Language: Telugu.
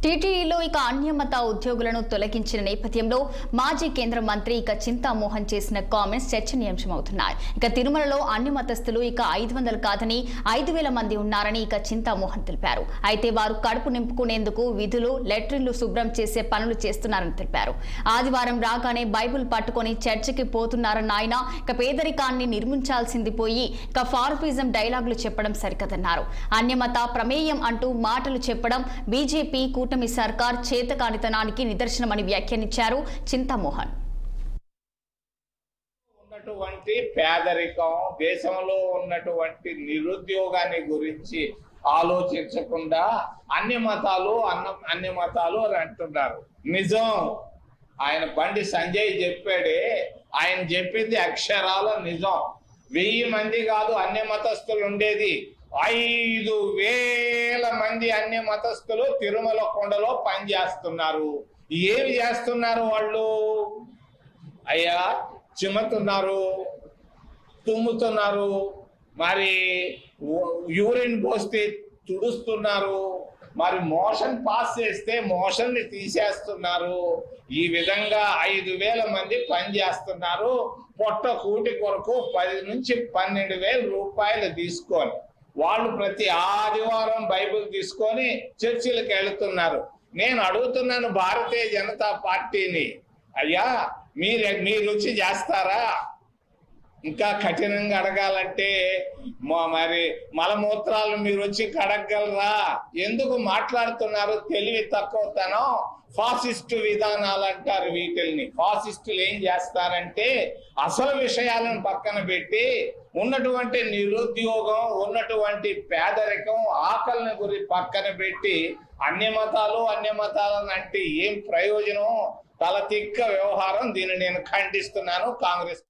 టీటీడీలో ఇక అన్యమత ఉద్యోగులను తొలగించిన నేపథ్యంలో మాజీ కేంద్ర మంత్రి ఇక చింతామోహన్ చేసిన కామెంట్స్ చర్చనీయాంశమవుతున్నాయి. ఇక తిరుమలలో అన్యమతస్థులు ఇక 500 కాదని 5000 మంది ఉన్నారని ఇక చింతామోహన్ తెలిపారు. అయితే వారు కడుపు నింపుకునేందుకు విధులు, లెట్రిన్లు శుభ్రం చేసే పనులు చేస్తున్నారని తెలిపారు. ఆదివారం రాగానే బైబిల్ పట్టుకొని చర్చికి పోతున్నారన్న ఆయన ఇక పేదరికాన్ని నిర్మించాల్సింది పోయి ఇక ఫార్ఫిజం డైలాగులు చెప్పడం సరికదన్నారు. అన్యమత ప్రమేయం అంటూ మాటలు చెప్పడం బీజేపీ కూటమి సర్కార్ చేతకానితనానికి నిదర్శనమని వ్యాఖ్యానించారు చింతామోహన్. ఉన్నటువంటి పేదరికం, దేశంలో ఉన్నటువంటి నిరుద్యోగాన్ని గురించి ఆలోచించకుండా అన్ని మతాలు అని అంటున్నారు. నిజం, ఆయన బండి సంజయ్ చెప్పాడే, ఆయన చెప్పింది అక్షరాల నిజం. 1000 మంది కాదు అన్య మతస్థులు ఉండేది, 5000 మంది అన్య మతస్థులు తిరుమల కొండలో పనిచేస్తున్నారు. ఏమి చేస్తున్నారు వాళ్ళు? అయ్యా చిమ్ముతున్నారు, తుమ్ముతున్నారు, మరి యూరిన్ పోస్తే తుడుస్తున్నారు, మరి మోషన్ పాస్ చేస్తే మోషన్ ని తీసేస్తున్నారు. ఈ విధంగా 5000 మంది పనిచేస్తున్నారు. పొట్ట కూటి కొరకు 10 నుంచి 12,000 రూపాయలు తీసుకొని వాళ్ళు ప్రతి ఆదివారం బైబిల్ తీసుకొని చర్చిలకు వెళుతున్నారు. నేను అడుగుతున్నాను భారతీయ జనతా పార్టీని, అయ్యా మీరు రుచి చేస్తారా? ఇంకా కఠినంగా అడగాలంటే మరి మలమూత్రాలు మీరు వచ్చి కడగలరా? ఎందుకు మాట్లాడుతున్నారు? తెలివి తక్కువతనం, ఫాసిస్టు విధానాలు అంటారు వీటిల్ని. ఫాసిస్టులు ఏం చేస్తారంటే అసలు విషయాలను పక్కన పెట్టి ఉన్నటువంటి నిరుద్యోగం, ఉన్నటువంటి పేదరికం, ఆకలిని గురి పక్కన పెట్టి అన్య మతాలను అంటే ఏం ప్రయోజనం? తల తిక్క వ్యవహారం. దీన్ని నేను ఖండిస్తున్నాను. కాంగ్రెస్